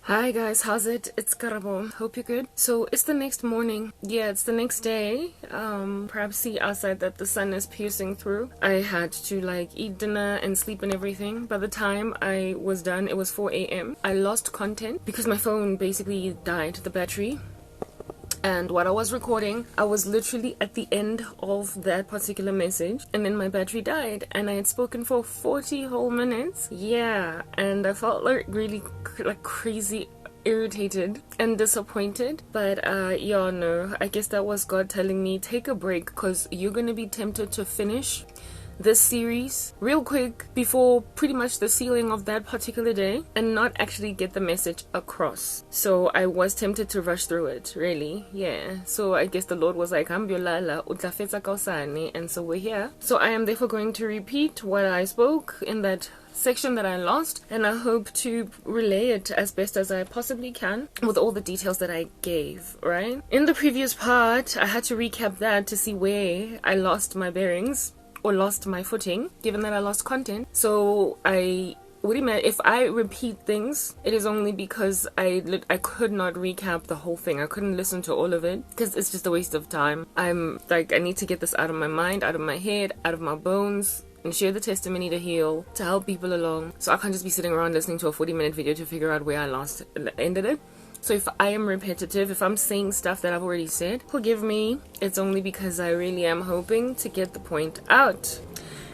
Hi guys, how's it? It's Karabo. Hope you're good. So it's the next morning. Yeah, it's the next day. Perhaps see outside that the sun is piercing through. I had to eat dinner and sleep and everything. By the time I was done, it was 4 a.m. I lost content because my phone basically died, the battery. And what I was recording, I was literally at the end of that particular message, and then my battery died, and I had spoken for 40 whole minutes. Yeah, and I felt really crazy irritated and disappointed. But yeah, no, I guess that was God telling me take a break, because you're gonna be tempted to finish this series real quick before pretty much the ceiling of that particular day and not actually get the message across. So I was tempted to rush through it, really. Yeah, so I guess the Lord was like, and so we're here. So I am therefore going to repeat what I spoke in that section that I lost, and I hope to relay it as best as I possibly can with all the details that I gave, right? In the previous part, I had to recap that to see where I lost my bearings or lost my footing, given that I lost content. So if I repeat things, it is only because I could not recap the whole thing. I couldn't listen to all of it because it's just a waste of time. I'm like, I need to get this out of my mind, out of my head, out of my bones, and share the testimony to heal, to help people along. So I can't just be sitting around listening to a 40-minute video to figure out where I ended it. So if I am repetitive, if I'm saying stuff that I've already said, forgive me. It's only because I really am hoping to get the point out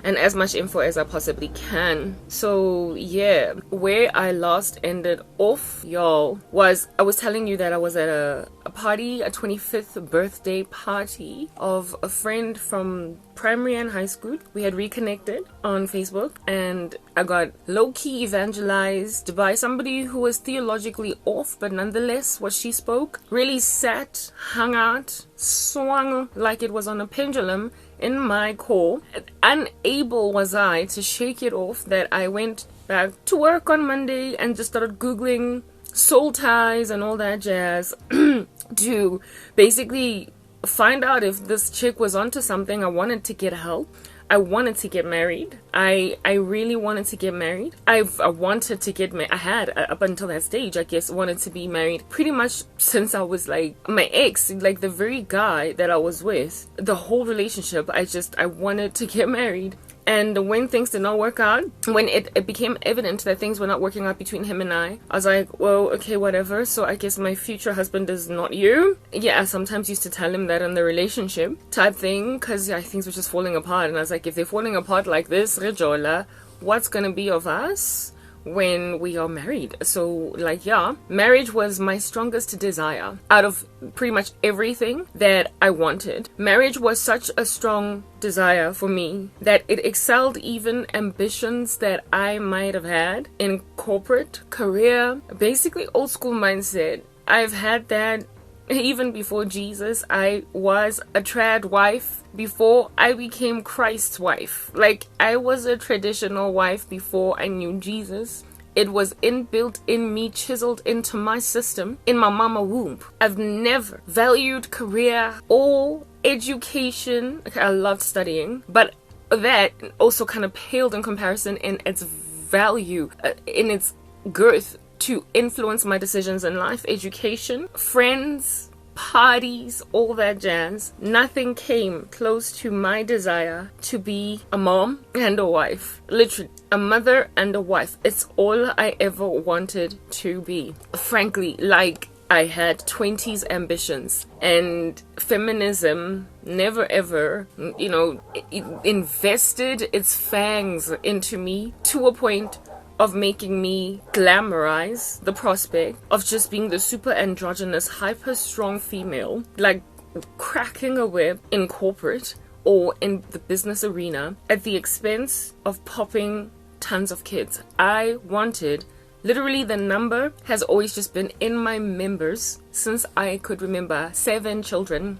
and as much info as I possibly can. So yeah, where I last ended off, y'all, was I was telling you that I was at a party, a 25th birthday party of a friend from primary and high school. We had reconnected on Facebook, and I got low-key evangelized by somebody who was theologically off, but nonetheless what she spoke really sat, hung out, swung like it was on a pendulum in my core. Unable was I to shake it off that I went back to work on Monday and just started Googling soul ties and all that jazz to basically find out if this chick was onto something. I wanted to get help. I wanted to get married. I really wanted to get married. I wanted to get married. I had, up until that stage, I guess, wanted to be married pretty much since I was my ex, the very guy that I was with, the whole relationship. I wanted to get married. And when things did not work out, when it became evident that things were not working out between him and I was like, well, okay, whatever. So I guess my future husband is not you. Yeah, I sometimes used to tell him that in the relationship type thing, because things were just falling apart. And I was like, if they're falling apart like this, Rejola, what's going to be of us when we are married? So marriage was my strongest desire out of pretty much everything that I wanted. Marriage was such a strong desire for me that it excelled even ambitions that I might have had in corporate career, basically old school mindset. I've had that even before Jesus. I was a trad wife before I became Christ's wife. I was a traditional wife before I knew Jesus. It was inbuilt in me, chiseled into my system, in my mama womb. I've never valued career or education. I loved studying, but that also kind of paled in comparison in its value, in its girth to influence my decisions in life. Education, friends, parties, all that jazz. Nothing came close to my desire to be a mom and a wife. Literally, a mother and a wife. It's all I ever wanted to be. Frankly, I had 20s ambitions, and feminism never ever, invested its fangs into me to a point of making me glamorize the prospect of just being the super androgynous, hyper strong female, cracking a whip in corporate or in the business arena at the expense of popping tons of kids. I wanted, literally, the number has always just been in my members since I could remember. 7 children.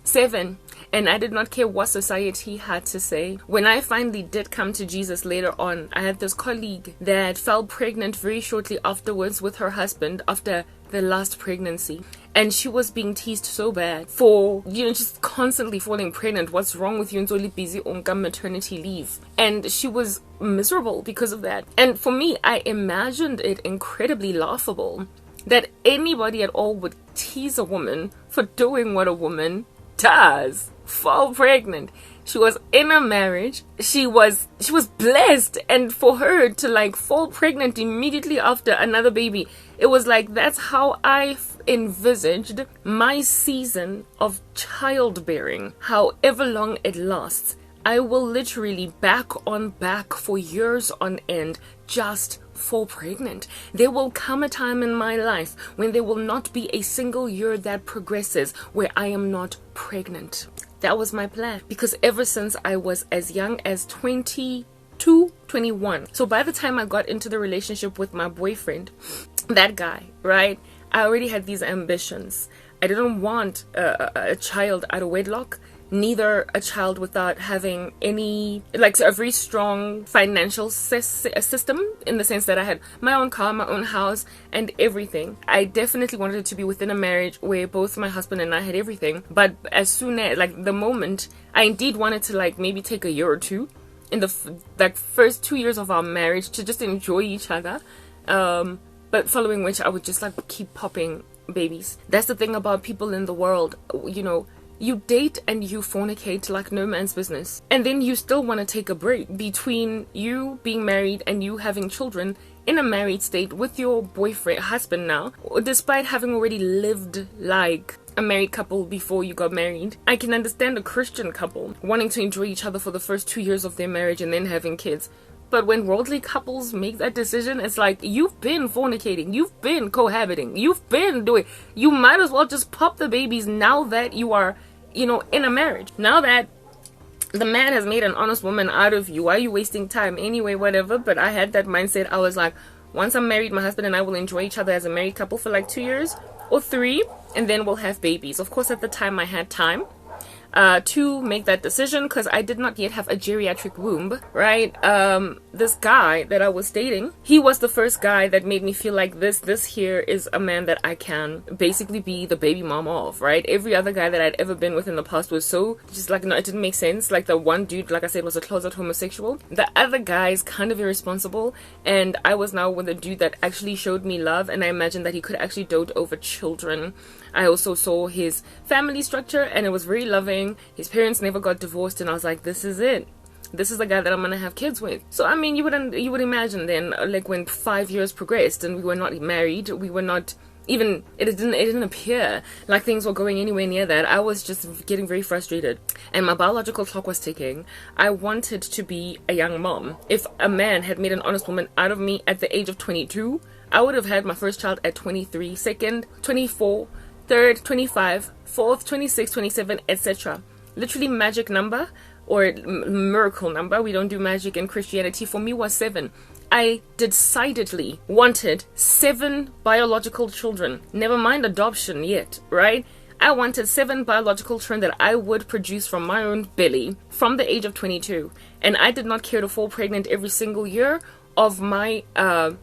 7. And I did not care what society had to say. When I finally did come to Jesus later on, I had this colleague that fell pregnant very shortly afterwards with her husband after the last pregnancy. And she was being teased so bad for, just constantly falling pregnant. What's wrong with you? And so busy on maternity leave. And she was miserable because of that. And for me, I imagined it incredibly laughable that anybody at all would tease a woman for doing what a woman does. Fall pregnant. She was in a marriage. She was blessed, and for her to fall pregnant immediately after another baby, it was that's how I envisaged my season of childbearing, however long it lasts. I will literally back on back for years on end just fall pregnant. There will come a time in my life when there will not be a single year that progresses where I am not pregnant. That was my plan, because ever since I was as young as 22, 21. So by the time I got into the relationship with my boyfriend, that guy, right, I already had these ambitions. I didn't want a child out of wedlock, neither a child without having any, a very strong financial system, in the sense that I had my own car, my own house, and everything. I definitely wanted it to be within a marriage where both my husband and I had everything. But as soon as, the moment, I indeed wanted to, maybe take a year or two in the first 2 years of our marriage to just enjoy each other. But following which, I would just, keep popping babies. That's the thing about people in the world, you date and you fornicate like no man's business. And then you still want to take a break between you being married and you having children in a married state with your husband now, despite having already lived like a married couple before you got married. I can understand a Christian couple wanting to enjoy each other for the first 2 years of their marriage and then having kids. But when worldly couples make that decision, it's you've been fornicating, you've been cohabiting, you've been doing, you might as well just pop the babies now that you are in a marriage. Now that the man has made an honest woman out of you, why are you wasting time anyway, whatever. But I had that mindset. I was once I'm married, my husband and I will enjoy each other as a married couple for 2 years or 3, and then we'll have babies. Of course, at the time I had time to make that decision, because I did not yet have a geriatric womb, right? This guy that I was dating, he was the first guy that made me feel like this here is a man that I can basically be the baby mom of, right? Every other guy that I'd ever been with in the past was so just no, it didn't make sense. The one dude, like I said, was a closet homosexual. The other guy is kind of irresponsible, and I was now with a dude that actually showed me love, and I imagined that he could actually dote over children. I also saw his family structure, and it was very loving. His parents never got divorced, and I was like, this is it. This is the guy that I'm gonna have kids with. So I mean, you would imagine then, when 5 years progressed and we were not married, we were not even, it didn't appear like things were going anywhere near that. I was just getting very frustrated, and my biological clock was ticking. I wanted to be a young mom. If a man had made an honest woman out of me at the age of 22, I would have had my first child at 23, second, 24, third, 25, fourth, 26, 27, etc. Literally magic number, or miracle number, we don't do magic in Christianity, for me was 7. I decidedly wanted 7 biological children. Never mind adoption yet, right? I wanted 7 biological children that I would produce from my own belly from the age of 22. And I did not care to fall pregnant every single year of my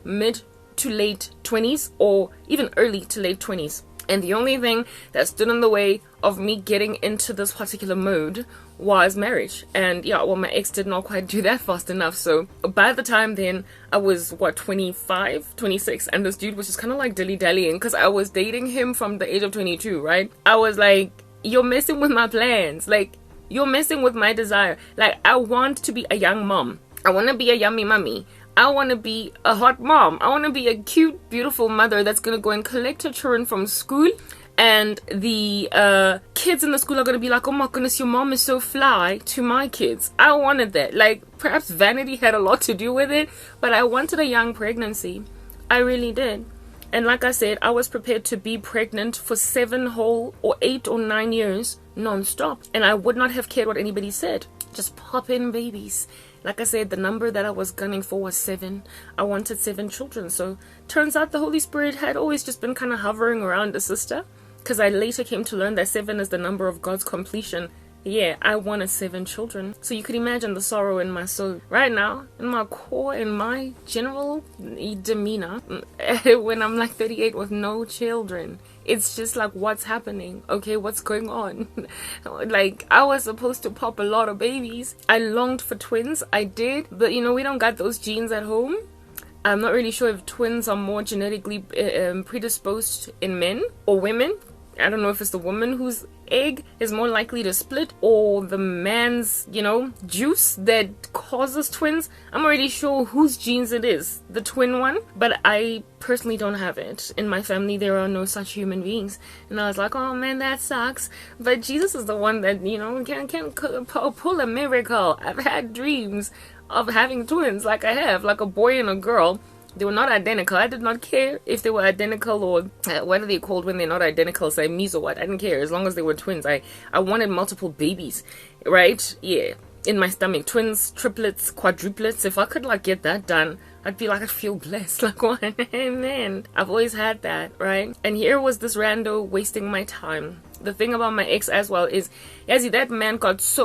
mid to late 20s, or even early to late 20s. And the only thing that stood in the way of me getting into this particular mode was marriage. And yeah, well, my ex did not quite do that fast enough. So by the time then, I was 25, 26, and this dude was just kind of dilly-dallying, because I was dating him from the age of 22, right? I was like, you're messing with my plans. You're messing with my desire. I want to be a young mom. I want to be a yummy mummy. I want to be a hot mom. I want to be a cute, beautiful mother that's going to go and collect her children from school. And the kids in the school are going to be like, oh my goodness, your mom is so fly, to my kids. I wanted that. Perhaps vanity had a lot to do with it, but I wanted a young pregnancy. I really did. And like I said, I was prepared to be pregnant for 7 whole or 8 or 9 years non-stop. And I would not have cared what anybody said. Just pop in babies. Like I said, the number that I was gunning for was 7. I wanted 7 children. So turns out the Holy Spirit had always just been kind of hovering around a sister, because I later came to learn that 7 is the number of God's completion Yeah, I wanted 7 children. So you could imagine the sorrow in my soul right now, in my core, in my general demeanor, when I'm like 38 with no children. It's just like, what's happening? Okay, what's going on? Like, I was supposed to pop a lot of babies. I longed for twins. I did. But, you know, we don't got those genes at home. I'm not really sure if twins are more genetically predisposed in men or women. I don't know if it's the woman whose egg is more likely to split or the man's, you know, juice that causes twins. I'm not really sure whose genes it is, the twin one, but I personally don't have it. In my family, there are no such human beings. And I was like, oh man, that sucks. But Jesus is the one that, you know, can pull a miracle. I've had dreams of having twins like I have, like a boy and a girl. They were not identical. I did not care if they were identical or what are they called when they're not identical, siamese or what. I didn't care as long as they were twins. I wanted multiple babies, right? Yeah, in my stomach. Twins, triplets, quadruplets. If I could like get that done, I'd be like, I feel blessed. Like, what? Amen. I've always had that, right? And here was this rando wasting my time. The thing about my ex as well is, that man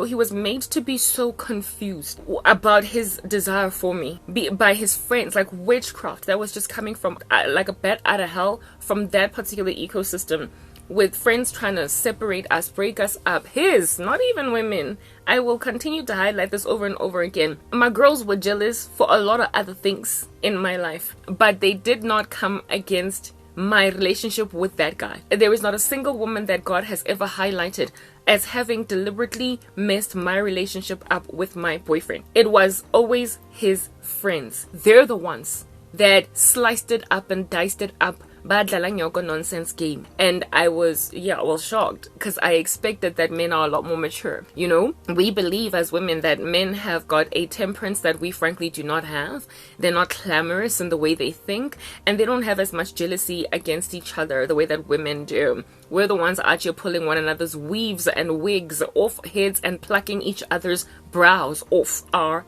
he was made to be so confused about his desire for me by his friends, like witchcraft that was just coming from like a bat out of hell from that particular ecosystem, with friends trying to separate us, break us up. Not even women. I will continue to highlight this over and over again. My girls were jealous for a lot of other things in my life, but they did not come against my relationship with that guy. There is not a single woman that God has ever highlighted as having deliberately messed my relationship up with my boyfriend. It was always his friends. They're the ones that sliced it up and diced it up. Badlala nyoko nonsense game. And I was shocked because I expected that men are a lot more mature. You know, we believe as women that men have got a temperance that we frankly do not have. They're not clamorous in the way they think, and they don't have as much jealousy against each other the way that women do. We're the ones out here pulling one another's weaves and wigs off heads and plucking each other's brows off our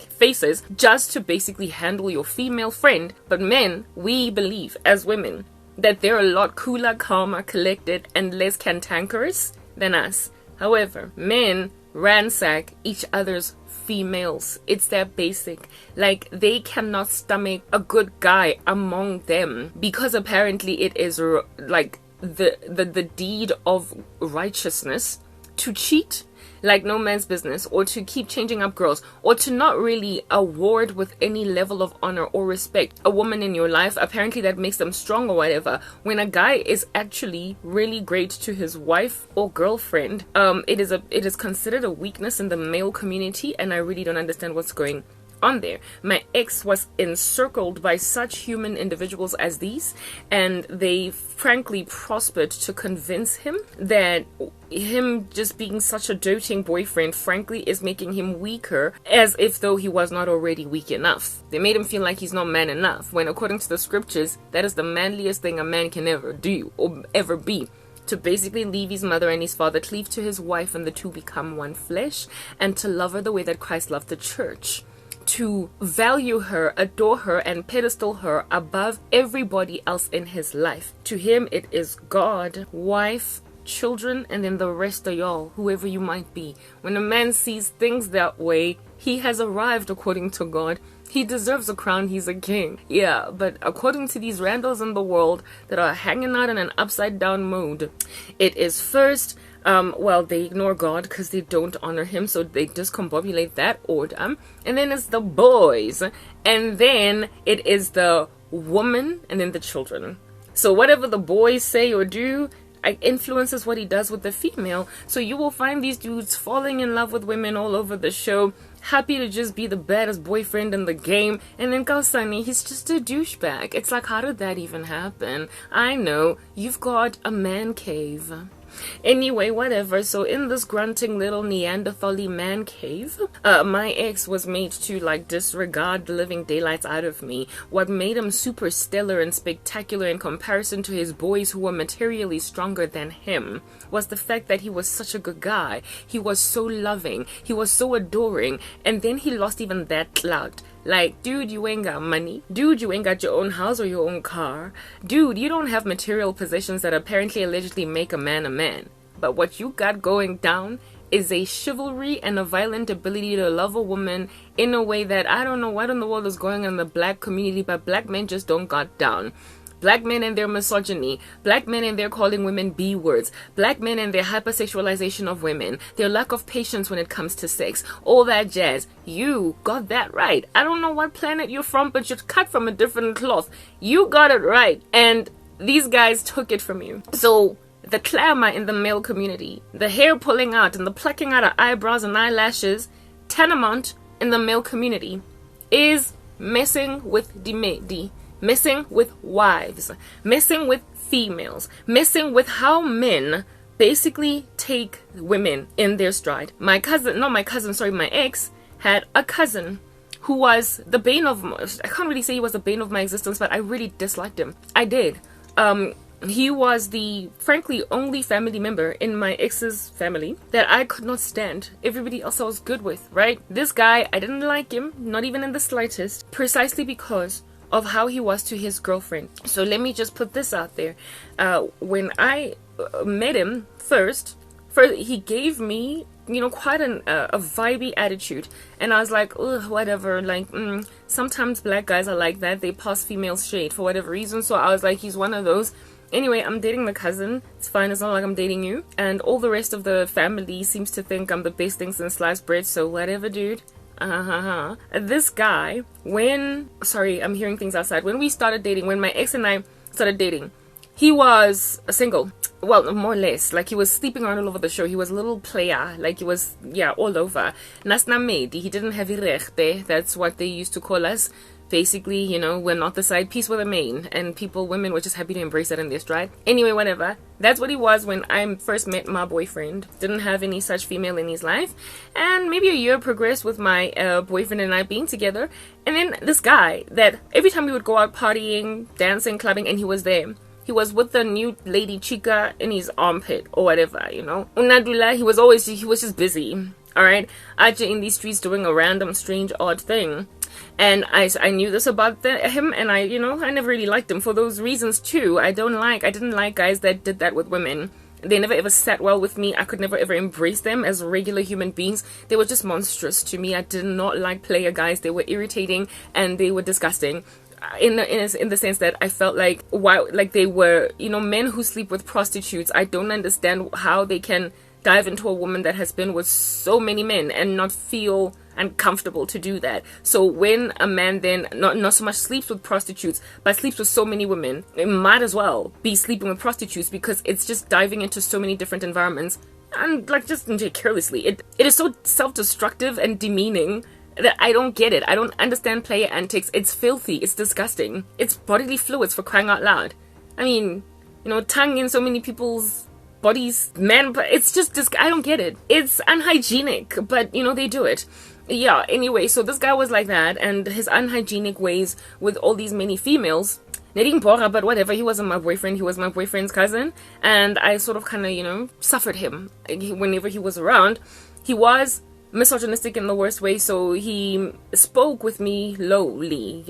faces just to basically handle your female friend. But men, we believe as women that they're a lot cooler, calmer, collected, and less cantankerous than us. However, men ransack each other's females. It's their basic. Like, they cannot stomach a good guy among them because apparently it is like the deed of righteousness to cheat like no man's business, or to keep changing up girls, or to not really award with any level of honor or respect a woman in your life. Apparently that makes them strong or whatever, when a guy is actually really great to his wife or girlfriend. It is considered a weakness in the male community, and I really don't understand what's going on there. My ex was encircled by such human individuals as these, and they frankly prospered to convince him that him just being such a doting boyfriend frankly is making him weaker, as if though he was not already weak enough. They made him feel like he's not man enough, when according to the scriptures, that is the manliest thing a man can ever do or ever be. To basically leave his mother and his father, cleave to his wife, and the two become one flesh, and to love her the way that Christ loved the church. To value her, adore her, and pedestal her above everybody else in his life. To him, it is God, wife, children, and then the rest of y'all, whoever you might be. When a man sees things that way, he has arrived according to God. He deserves a crown. He's a king. Yeah, but according to these randos in the world that are hanging out in an upside down mode, it is first, they ignore God because they don't honor him, so they discombobulate that order. And then it's the boys. And then it is the woman, and then the children. So whatever the boys say or do influences what he does with the female. So you will find these dudes falling in love with women all over the show, happy to just be the baddest boyfriend in the game, and then Kausani, he's just a douchebag. It's like, how did that even happen? I know, you've got a man cave. Anyway, whatever. So in this grunting little Neanderthal man cave, my ex was made to disregard the living daylights out of me. What made him super stellar and spectacular in comparison to his boys who were materially stronger than him was the fact that he was such a good guy. He was so loving. He was so adoring. And then he lost even that clout. Like, dude, you ain't got money. Dude, you ain't got your own house or your own car. Dude, you don't have material possessions that apparently allegedly make a man a man. But what you got going down is a chivalry and a violent ability to love a woman in a way that I don't know what in the world is going on in the black community, but black men just don't got down. Black men and their misogyny, black men and their calling women B words, black men and their hypersexualization of women, their lack of patience when it comes to sex, all that jazz. You got that right. I don't know what planet you're from, but you're cut from a different cloth. You got it right. And these guys took it from you. So the clamor in the male community, the hair pulling out and the plucking out of eyebrows and eyelashes, tantamount in the male community, is messing with the messing with wives, messing with females, messing with how men basically take women in their stride. My ex had a cousin who was the bane of, I can't really say he was the bane of my existence, but I really disliked him. I did. He was the, frankly, only family member in my ex's family that I could not stand. Everybody else I was good with, right? This guy, I didn't like him, not even in the slightest, precisely because of how he was to his girlfriend. So let me just put this out there. When I met him first, he gave me, quite a vibey attitude. And I was like, ugh, whatever. Like, sometimes black guys are like that. They pass females shade for whatever reason. So I was like, he's one of those. Anyway, I'm dating the cousin. It's fine. It's not like I'm dating you. And all the rest of the family seems to think I'm the best thing since sliced bread. So whatever, dude. This guy, I'm hearing things outside. When we started dating, when my ex and I started dating, he was single. Well, more or less. Like, he was sleeping around all over the show. He was a little player. Like, he was, all over. Nasna made. He didn't have rechte. That's what they used to call us. Basically, we're not the side piece, we're the main. And women were just happy to embrace that in their stride. Anyway, whatever. That's what he was when I first met my boyfriend. Didn't have any such female in his life. And maybe a year progressed with my boyfriend and I being together. And then this guy that every time we would go out partying, dancing, clubbing, and he was there. He was with the new lady chica in his armpit or whatever, Unadula, he was just busy. Alright? Out in these streets doing a random, strange, odd thing. And I knew this about him, and I never really liked him for those reasons too. I didn't like guys that did that with women. They never ever sat well with me. I could never ever embrace them as regular human beings. They were just monstrous to me. I did not like player guys. They were irritating and they were disgusting. In the sense that I felt like they were, men who sleep with prostitutes. I don't understand how they can dive into a woman that has been with so many men and not feel uncomfortable to do that. So when a man then not so much sleeps with prostitutes but sleeps with so many women, it might as well be sleeping with prostitutes, because it's just diving into so many different environments and just carelessly. It is so self-destructive and demeaning that I don't get it. I don't understand player antics. It's filthy. It's disgusting. It's bodily fluids, for crying out loud. I mean, tongue in so many people's bodies, man, but it's just I don't get it. It's unhygienic, but they do it. Yeah, anyway, so this guy was like that, and his unhygienic ways with all these many females, but whatever, he wasn't my boyfriend, he was my boyfriend's cousin, and I sort of kind of, suffered him whenever he was around. He was misogynistic in the worst way, so he spoke with me lowly,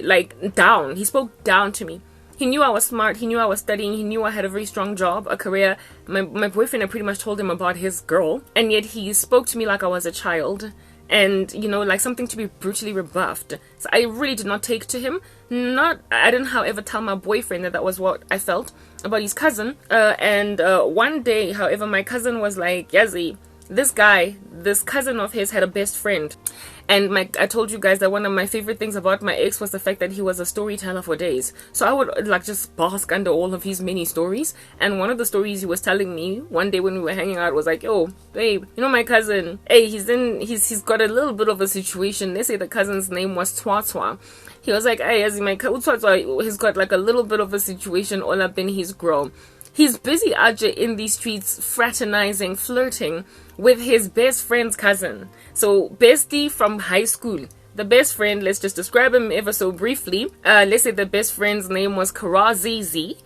down. He spoke down to me. He knew I was smart, he knew I was studying, he knew I had a very strong job, a career. My boyfriend, I pretty much told him about his girl, and yet he spoke to me like I was a child. And, like something to be brutally rebuffed. So I really did not take to him. I didn't, however, tell my boyfriend that was what I felt about his cousin. And one day, however, my cousin was like, Yazzie, this cousin of his had a best friend. And I told you guys that one of my favorite things about my ex was the fact that he was a storyteller for days. So I would just bask under all of his many stories. And one of the stories he was telling me one day when we were hanging out was like, yo, babe, my cousin, hey, he's got a little bit of a situation. They say the cousin's name was Twatwa. He was like, hey, as my Twatwa, he's got a little bit of a situation all up in his grow. He's busy out in these streets fraternizing, flirting with his best friend's cousin. So, bestie from high school. The best friend, let's just describe him ever so briefly. Let's say the best friend's name was Karazizi,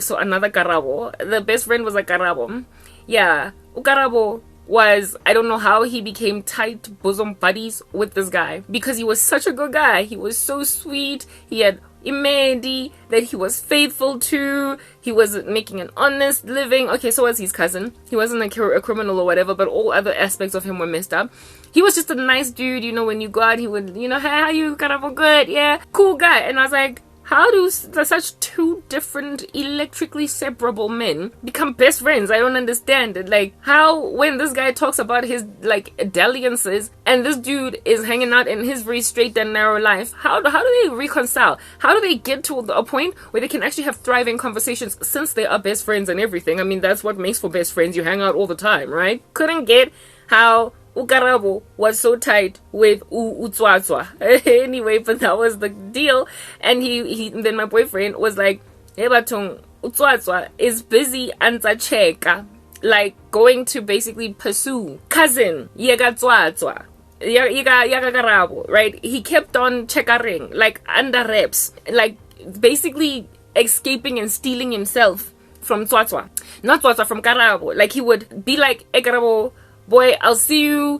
so another Karabo. The best friend was a Karabo. Yeah, Ukarabo was, I don't know how he became tight bosom buddies with this guy, because he was such a good guy. He was so sweet. He had imedi, that he was faithful to. He was making an honest living. Okay, so was his cousin. He wasn't a criminal or whatever, but all other aspects of him were messed up. He was just a nice dude, you know, when you go out, he would, you know, hey, how you, kind of good, yeah, cool guy. And I was like, how do such two different electrically separable men become best friends? I don't understand it. Like, how, when this guy talks about his, like, dalliances, and this dude is hanging out in his very straight and narrow life, how do they reconcile? How do they get to a point where they can actually have thriving conversations since they are best friends and everything? I mean, that's what makes for best friends. You hang out all the time, right? Couldn't get how Ukarabo was so tight with Utswatswa. Anyway, but that was the deal. And he then my boyfriend was like, hey, Batong, Utswatswa is busy cheka, like going to basically pursue cousin Yega Tswatswa. Yaga, right? He kept on checking, like under reps, like basically escaping and stealing himself from Tswatswa. Not Tswatswa, from Karabo. Like he would be like, hey, Karabo, boy, I'll see you.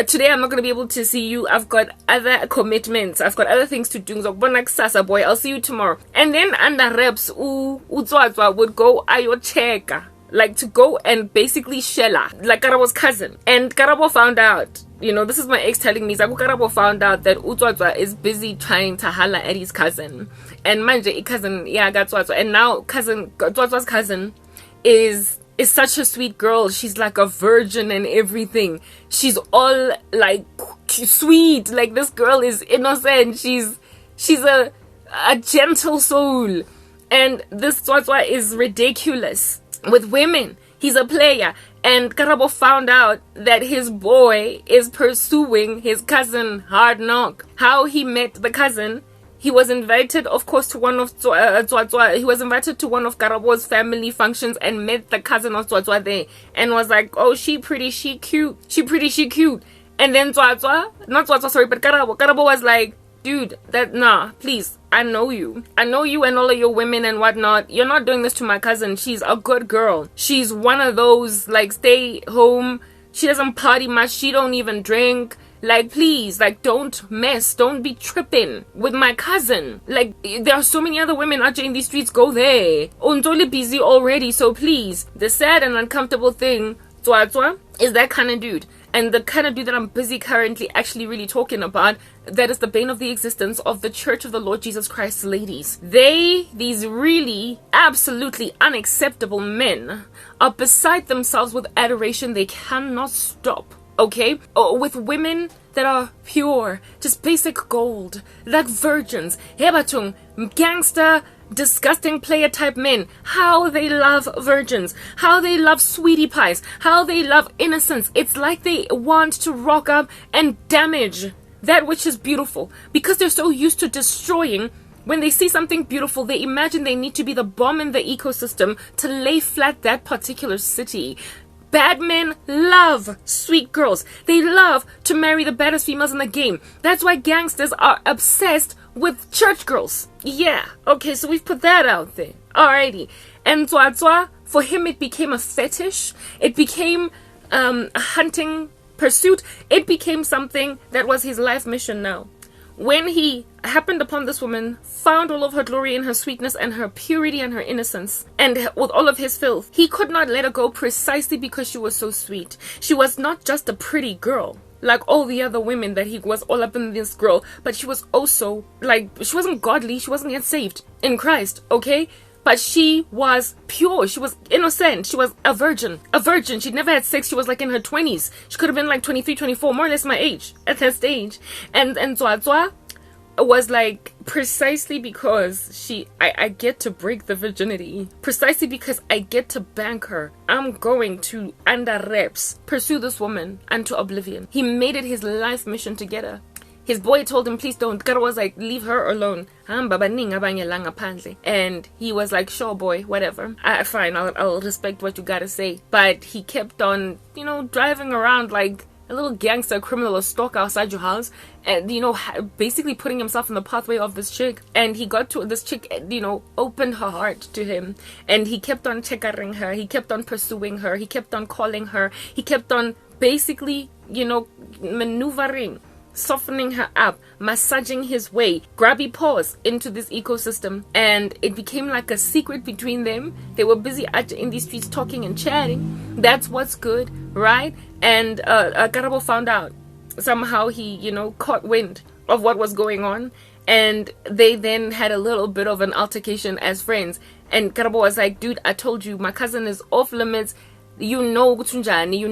Today I'm not going to be able to see you. I've got other commitments. I've got other things to do. So, boy, I'll see you tomorrow. And then under reps, Utswatswa would go ayocheka, like to go and basically shella, like Karabo's cousin. And Karabo found out, you know, this is my ex telling me, Karabo found out that Utswatswa is busy trying to holla at his cousin. And manje, cousin, yeah, got Tswatswa. And now Tswatswa's cousin is such a sweet girl. She's like a virgin and everything. She's all like sweet. Like this girl is innocent. She's a gentle soul. And this Tswatswa is ridiculous with women. He's a player. And Karabo found out that his boy is pursuing his cousin Hard Knock. How he met the cousin. He was invited, of course, to one of Tswatswa. He was invited to one of Karabo's family functions and met the cousin of Tswatswa there. And was like, oh, she pretty, she cute. She pretty, she cute. And then Tswatswa, not Tswatswa, sorry, but Karabo was like, dude, nah, please, I know you. I know you and all of your women and whatnot. You're not doing this to my cousin. She's a good girl. She's one of those, like, stay home. She doesn't party much. She don't even drink. Like, please, like, don't mess. Don't be tripping with my cousin. Like, there are so many other women out here in these streets. Go there. Ontoli busy already, so please. The sad and uncomfortable thing, Tswatswa, is that kind of dude. And the kind of dude that I'm busy currently actually really talking about, that is the bane of the existence of the Church of the Lord Jesus Christ ladies. These really absolutely unacceptable men, are beside themselves with adoration. They cannot stop. Okay? With women that are pure, just basic gold, like virgins, hebatung, gangster, disgusting player type men. How they love virgins, how they love sweetie pies, how they love innocence. It's like they want to rock up and damage that which is beautiful, because they're so used to destroying. When they see something beautiful, they imagine they need to be the bomb in the ecosystem to lay flat that particular city. Bad men love sweet girls. They love to marry the baddest females in the game. That's why gangsters are obsessed with church girls. Yeah, okay, so we've put that out there. Alrighty. And Tswatswa, for him it became a fetish. It became a hunting pursuit. It became something that was his life mission now. When he happened upon this woman, found all of her glory in her sweetness and her purity and her innocence, and with all of his filth, he could not let her go precisely because she was so sweet. She was not just a pretty girl like all the other women that he was all up in this girl, but she was also, like, she wasn't godly, she wasn't yet saved in Christ, okay? But she was pure. She was innocent. She was a virgin. A virgin. She'd never had sex. She was like in her 20s. She could have been like 23, 24, more or less my age at that stage. And Tswatswa was like, precisely because I get to break the virginity. Precisely because I get to bank her. I'm going to, under reps, pursue this woman unto oblivion. He made it his life mission to get her. His boy told him, please don't. God was like, leave her alone. And he was like, sure, boy, whatever. Fine, I'll respect what you gotta say. But he kept on, you know, driving around like a little gangster, criminal, or stalker outside your house. And, you know, basically putting himself in the pathway of this chick. And he got to this chick, you know, opened her heart to him. And he kept on checkering her. He kept on pursuing her. He kept on calling her. He kept on basically, you know, maneuvering softening her up, massaging his way, grabby paws into this ecosystem. And it became like a secret between them. They were busy out in these streets talking and chatting. That's what's good, right? And Karabo found out. Somehow he, caught wind of what was going on. And they then had a little bit of an altercation as friends. And Karabo was like, dude, I told you, my cousin is off limits. You know Kutunjani, you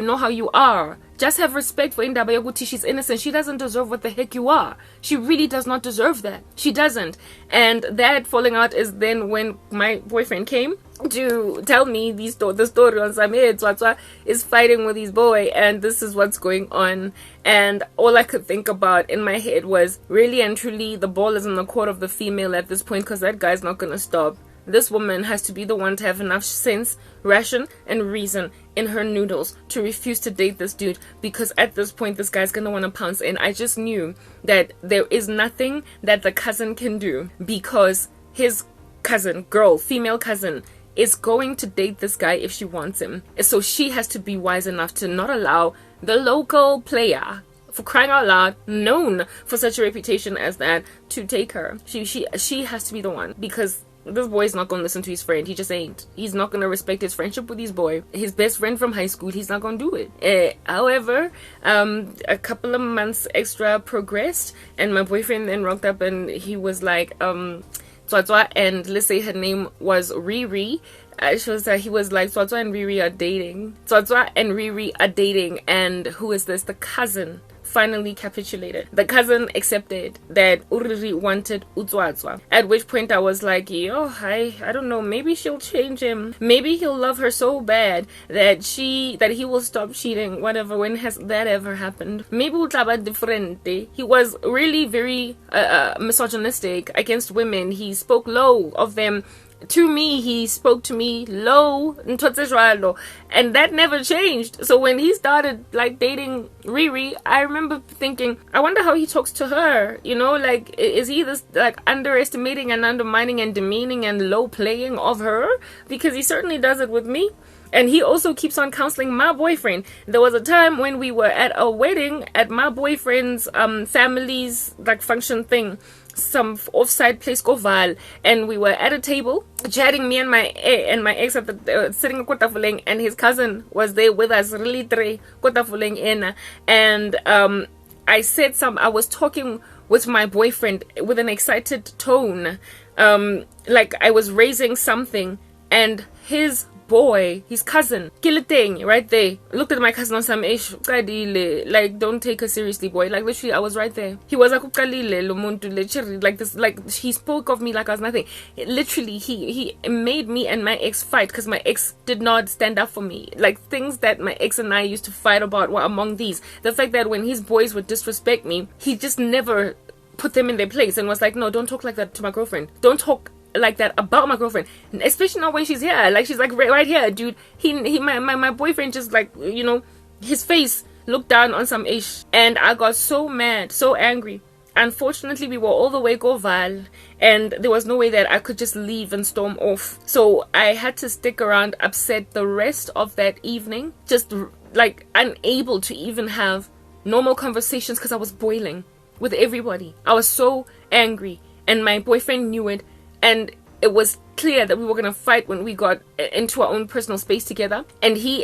know how you are. Just have respect for Indaba Yoguti. She's innocent. She doesn't deserve what the heck you are. She really does not deserve that. She doesn't. And that falling out is then when my boyfriend came to tell me the story on Samir Tswatswa is fighting with his boy, and this is what's going on. And all I could think about in my head was, really and truly, the ball is in the court of the female at this point, because that guy's not going to stop. This woman has to be the one to have enough sense, ration, and reason in her noodles to refuse to date this dude, because at this point this guy's gonna want to pounce in. I just knew that there is nothing that the cousin can do, because his cousin, female cousin, is going to date this guy if she wants him. So she has to be wise enough to not allow the local player, for crying out loud, known for such a reputation as that, to take her. She has to be the one, because this boy is not going to listen to his friend. He just ain't. He's not going to respect his friendship with his boy. His best friend from high school, he's not going to do it. However, a couple of months extra progressed, and my boyfriend then rocked up and he was like, Tswatswa, and let's say her name was Riri. He was like, Tswatswa and Riri are dating. Tswatswa and Riri are dating, and who is this? The cousin finally capitulated. The cousin accepted that Uriri wanted Utswatswa. At which point I was like, I don't know, maybe she'll change him. Maybe he'll love her so bad that he will stop cheating, whatever. When has that ever happened? Maybe utlaba different. He was really very misogynistic against women. He spoke low of them. To me, he spoke to me low, and that never changed. So when he started like dating Riri, I remember thinking, I wonder how he talks to her. Like, is he this like underestimating and undermining and demeaning and low playing of her? Because he certainly does it with me. And he also keeps on counseling my boyfriend. There was a time when we were at a wedding at my boyfriend's family's like function thing, some offside place Koval, and we were at a table chatting, me and my ex at the sitting at Kotafuleng, and his cousin was there with us, really three Kotafuleng in, and I was talking with my boyfriend with an excited tone, like I was raising something, and his boy, his cousin, Kiliteng, right there, looked at my cousin on some ish, like, don't take her seriously, boy. Like, literally, I was right there. He was like this, like, he spoke of me like I was nothing. Literally, he made me and my ex fight, because my ex did not stand up for me. Like, things that my ex and I used to fight about were among these. The fact that when his boys would disrespect me, he just never put them in their place and was like, no, don't talk like that to my girlfriend. Don't talk like that about my girlfriend, especially not when she's here. Like, she's like right here, dude. My boyfriend just, like, his face looked down on some ish, and I got so mad, so angry. Unfortunately, we were all the way Goval, and there was no way that I could just leave and storm off. So I had to stick around, upset the rest of that evening, just like unable to even have normal conversations because I was boiling with everybody. I was so angry, and my boyfriend knew it. And it was clear that we were going to fight when we got into our own personal space together. And he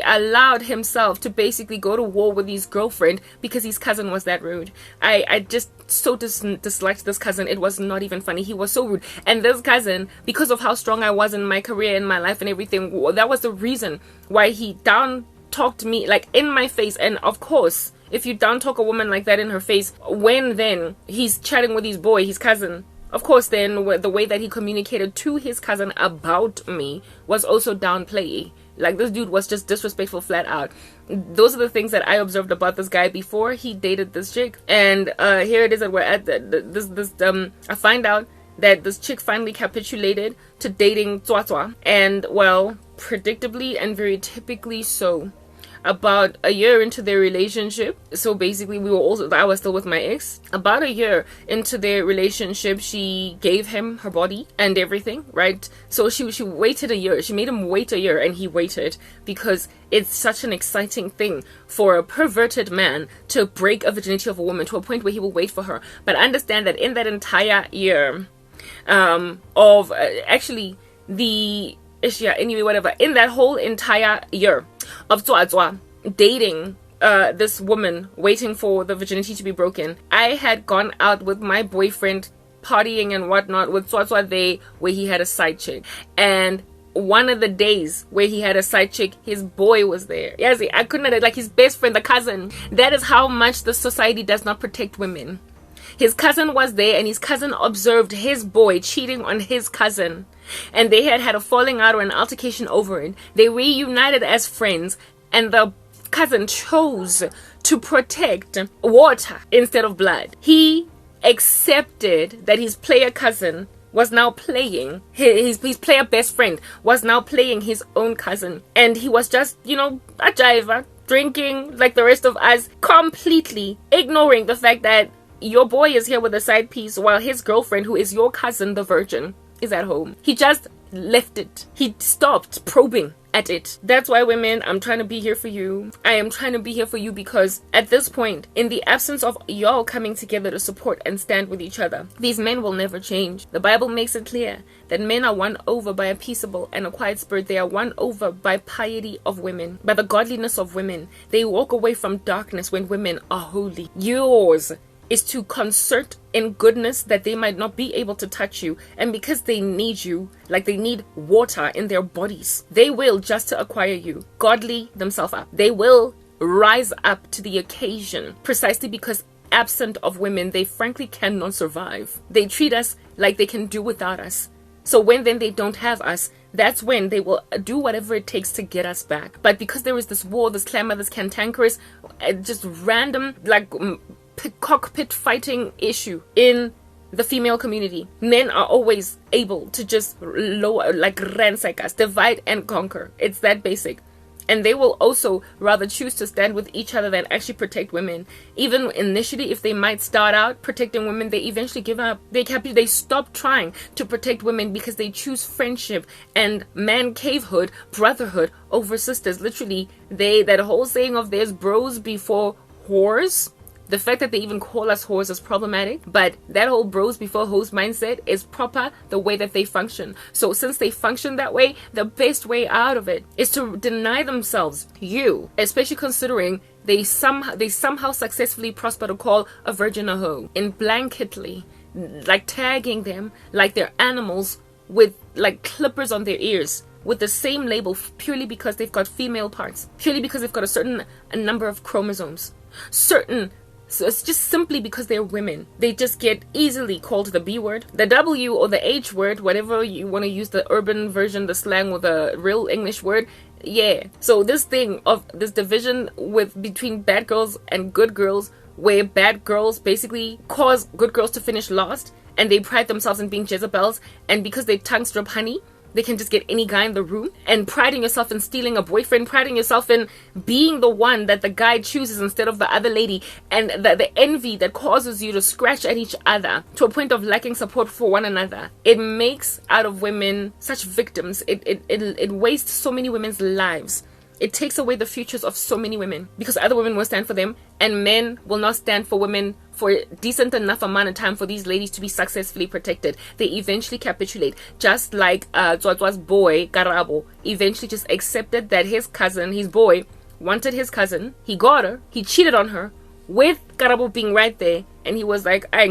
allowed himself to basically go to war with his girlfriend because his cousin was that rude. I just so disliked this cousin. It was not even funny. He was so rude. And this cousin, because of how strong I was in my career, in my life and everything, that was the reason why he down-talked me, like, in my face. And of course, if you down-talk a woman like that in her face, when then he's chatting with his boy, his cousin, of course, then the way that he communicated to his cousin about me was also downplay. Like, this dude was just disrespectful flat out. Those are the things that I observed about this guy before he dated this chick. And here it is that we're at I find out that this chick finally capitulated to dating Tswatswa. And, well, predictably and very typically so. about a year into their relationship. So basically I was still with my ex. About a year into their relationship, she gave him her body and everything, right? So she waited a year. She made him wait a year, and he waited, because it's such an exciting thing for a perverted man to break a virginity of a woman to a point where he will wait for her. But understand that in that entire year in that whole entire year of dating this woman, waiting for the virginity to be broken, I had gone out with my boyfriend, partying and whatnot with Tswatswa where he had a side chick. And one of the days where he had a side chick, his boy was there. Yes, I couldn't, like, his best friend, the cousin. That is how much the society does not protect women. His cousin was there, and his cousin observed his boy cheating on his cousin. And they had a falling out or an altercation over it. They reunited as friends, and the cousin chose to protect water instead of blood. He accepted that his player cousin was now playing, his player best friend was now playing his own cousin. And he was just, a jiver, drinking like the rest of us, completely ignoring the fact that your boy is here with a side piece while his girlfriend, who is your cousin, the virgin, is at home. He just left it. He stopped probing at it. That's why, women, I'm trying to be here for you. I am trying to be here for you, because at this point, in the absence of y'all coming together to support and stand with each other, these men will never change. The Bible makes it clear that men are won over by a peaceable and a quiet spirit. They are won over by piety of women, by the godliness of women. They walk away from darkness when women are holy. Yours is to concert in goodness that they might not be able to touch you. And because they need you, like they need water in their bodies, they will, just to acquire you, godly themselves up. They will rise up to the occasion, precisely because absent of women, they frankly cannot survive. They treat us like they can do without us. So when then they don't have us, that's when they will do whatever it takes to get us back. But because there is this war, this clamor, this cantankerous, just random, like, cockpit fighting issue in the female community, men are always able to just ransack us, divide and conquer. It's that basic. And they will also rather choose to stand with each other than actually protect women. Even initially, if they might start out protecting women, they eventually give up. They stop trying to protect women because they choose friendship and man cavehood, brotherhood over sisters. Literally, that whole saying of theirs, bros before whores. The fact that they even call us whores is problematic, but that whole bros before hoes mindset is proper the way that they function. So since they function that way, the best way out of it is to deny themselves you, especially considering they somehow successfully prosper to call a virgin a hoe, in blanketly, like tagging them like they're animals with like clippers on their ears, with the same label, purely because they've got female parts, purely because they've got a number of chromosomes. So it's just simply because they're women. They just get easily called the B word, the W or the H word, whatever you want to use, the urban version, the slang, or the real English word. Yeah. So this thing of this division between bad girls and good girls, where bad girls basically cause good girls to finish last, and they pride themselves in being Jezebels, and because they tongue strip honey, they can just get any guy in the room. And priding yourself in stealing a boyfriend, priding yourself in being the one that the guy chooses instead of the other lady, and the envy that causes you to scratch at each other to a point of lacking support for one another. It makes out of women such victims. It wastes so many women's lives. It takes away the futures of so many women, because other women will stand for them, and men will not stand for women for a decent enough amount of time for these ladies to be successfully protected. They eventually capitulate, just like Tswatswa's boy, Karabo, eventually just accepted that his boy, wanted his cousin. He got her. He cheated on her with Karabo being right there, and he was like, I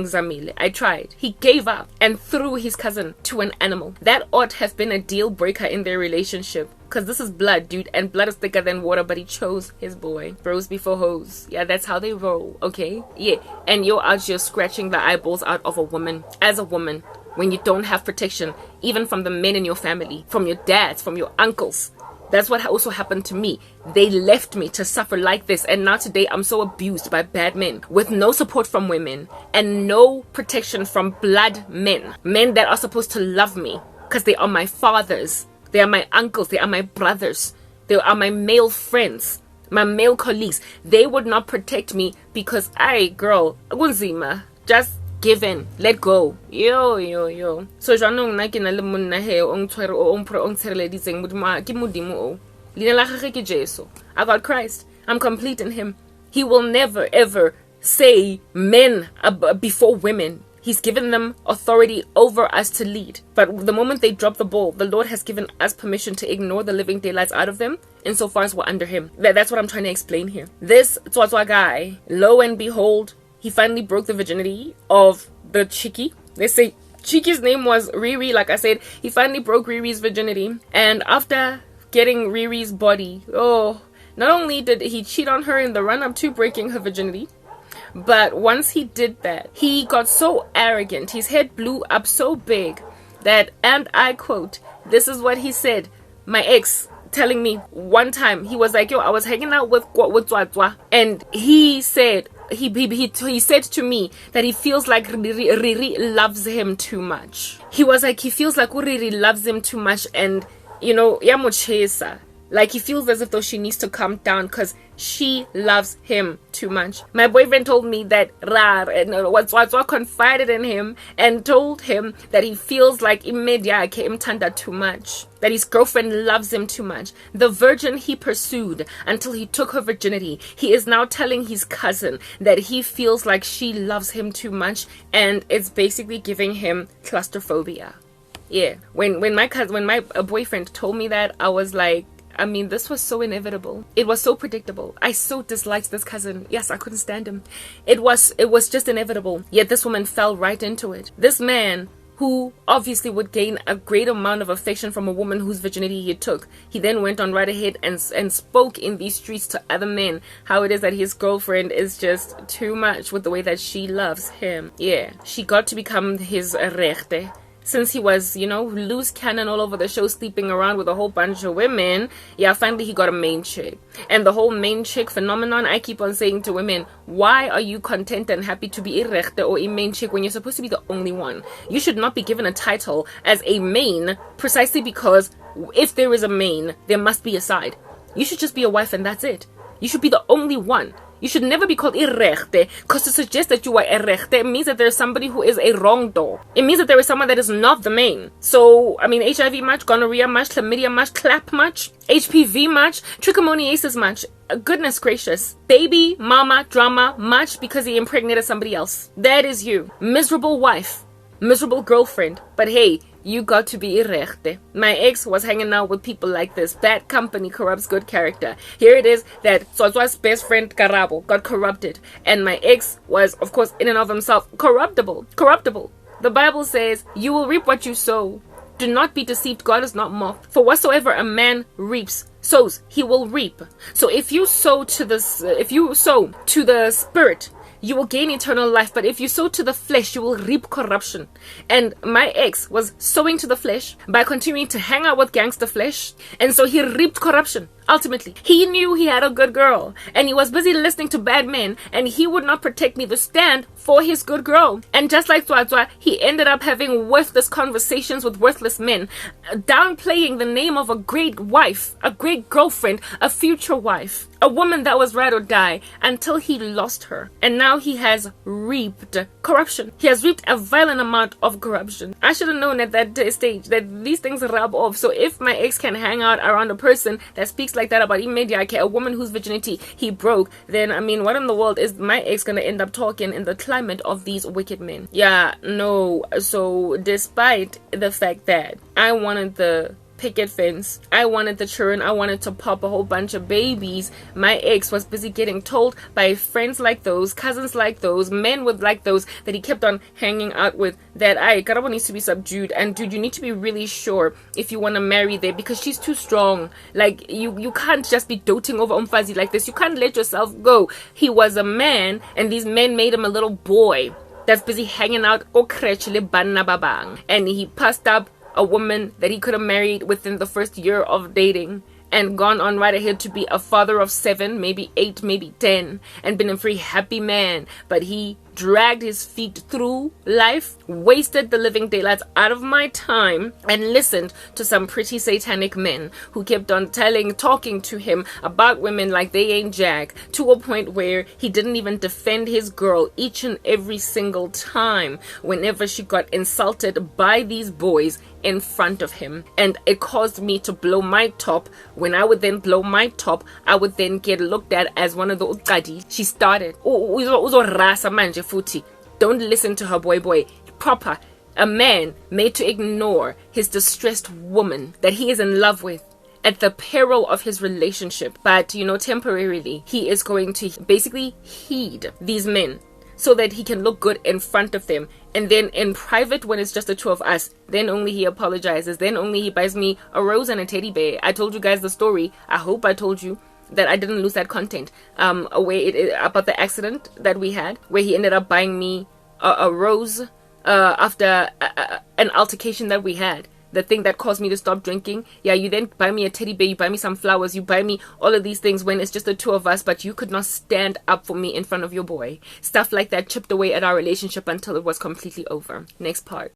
tried. He gave up and threw his cousin to an animal. That ought to have been a deal breaker in their relationship, because this is blood, dude, and blood is thicker than water, but he chose his boy. Bros before hoes. Yeah, that's how they roll, okay? Yeah, and you're out here scratching the eyeballs out of a woman, as a woman, when you don't have protection, even from the men in your family, from your dads, from your uncles. That's what also happened to me. They left me to suffer like this, and now today I'm so abused by bad men, with no support from women, and no protection from blood men. Men that are supposed to love me, because they are my fathers. They are my uncles. They are my brothers. They are my male friends. my male colleagues, they would not protect me because girl, kunzima, just give in, let go. Yo. So janong na ke na le monna he o ntshwere o ntshreleditseng modimo ke modimo o. Leina la gagwe ke Jesu. I got Christ. I'm complete in him. He will never ever say men before women. He's given them authority over us to lead. But the moment they drop the ball, the Lord has given us permission to ignore the living daylights out of them insofar as we're under him. That's what I'm trying to explain here. This Tswatswa guy, lo and behold, he finally broke the virginity of the chickie. They say Chiki's name was Riri. Like I said, he finally broke Riri's virginity. And after getting Riri's body, not only did he cheat on her in the run-up to breaking her virginity, but once he did that, he got so arrogant, his head blew up so big that, and I quote, this is what he said, my ex telling me one time, he was like, I was hanging out with Tswatswa, and he said, he said to me that he feels like Riri loves him too much. He was like, he feels like Riri loves him too much, and, yamochesa. Like he feels as if though she needs to calm down because she loves him too much. My boyfriend told me that Tswatswa confided in him and told him that he feels like imtanda too much. That his girlfriend loves him too much. The virgin he pursued until he took her virginity. He is now telling his cousin that he feels like she loves him too much, and it's basically giving him claustrophobia. Yeah. When my boyfriend told me that, I was like, this was so inevitable. It was so predictable. I so disliked this cousin. Yes, I couldn't stand him. It was just inevitable. Yet this woman fell right into it. This man, who obviously would gain a great amount of affection from a woman whose virginity he took, he then went on right ahead and spoke in these streets to other men how it is that his girlfriend is just too much with the way that she loves him. Yeah, she got to become his rechte. Since he was, loose cannon all over the show, sleeping around with a whole bunch of women, finally he got a main chick. And the whole main chick phenomenon, I keep on saying to women, why are you content and happy to be a rechte or a main chick when you're supposed to be the only one? You should not be given a title as a main precisely because if there is a main, there must be a side. You should just be a wife and that's it. You should be the only one. You should never be called irrechte, because to suggest that you are irrechte means that there is somebody who is a wrongdoer. It means that there is someone that is not the main. So, HIV much, gonorrhea much, chlamydia much, clap much, HPV much, trichomoniasis much. Goodness gracious. Baby, mama, drama much because he impregnated somebody else. That is you. Miserable wife. Miserable girlfriend. But hey, you got to be irrechte. My ex was hanging out with people like this. Bad company corrupts good character. Here it is that Tswatswa's best friend Karabo got corrupted. And my ex was, of course, in and of himself, corruptible. The Bible says, you will reap what you sow. Do not be deceived. God is not mocked. For whatsoever a man sows, he will reap. So if you sow to the spirit, you will gain eternal life, but if you sow to the flesh, you will reap corruption. And my ex was sowing to the flesh by continuing to hang out with gangster flesh, and so he reaped corruption. Ultimately, he knew he had a good girl, and he was busy listening to bad men, and he would not protect me to stand for his good girl. And just like Tswatswa, he ended up having worthless conversations with worthless men, downplaying the name of a great wife, a great girlfriend, a future wife, a woman that was ride or die, until he lost her. And now he has reaped corruption. He has reaped a violent amount of corruption. I should have known at that stage that these things rub off. So if my ex can hang out around a person that speaks like that about Imediake, a woman whose virginity he broke, then what in the world is my ex gonna end up talking in the climate of these wicked men? Yeah, no. So despite the fact that I wanted the picket fence, I wanted the children, I wanted to pop a whole bunch of babies, my ex was busy getting told by friends like those, cousins like those, men with like those that he kept on hanging out with that Karabo needs to be subdued, and dude, you need to be really sure if you want to marry there because she's too strong. Like you can't just be doting over Umfazi like this. You can't let yourself go. He was a man and these men made him a little boy that's busy hanging out and he passed up a woman that he could have married within the first year of dating and gone on right ahead to be a father of 7, maybe 8, maybe 10, and been a very happy man. But he dragged his feet through life, wasted the living daylights out of my time, and listened to some pretty satanic men who kept on talking to him about women like they ain't jack, to a point where he didn't even defend his girl each and every single time whenever she got insulted by these boys in front of him. And it caused me to blow my top. When I would then blow my top, I would then get looked at as one of the uqadi. She started uzorasa manje futhi. Don't listen to her, boy. Proper. A man made to ignore his distressed woman that he is in love with at the peril of his relationship. But, temporarily, he is going to basically heed these men so that he can look good in front of them. And then in private, when it's just the two of us, then only he apologizes. Then only he buys me a rose and a teddy bear. I told you guys the story. I hope I told you that I didn't lose that content. About the accident that we had, where he ended up buying me a rose after an altercation that we had. The thing that caused me to stop drinking. Yeah, you then buy me a teddy bear, you buy me some flowers, you buy me all of these things when it's just the two of us, but you could not stand up for me in front of your boy. Stuff like that chipped away at our relationship until it was completely over. Next part.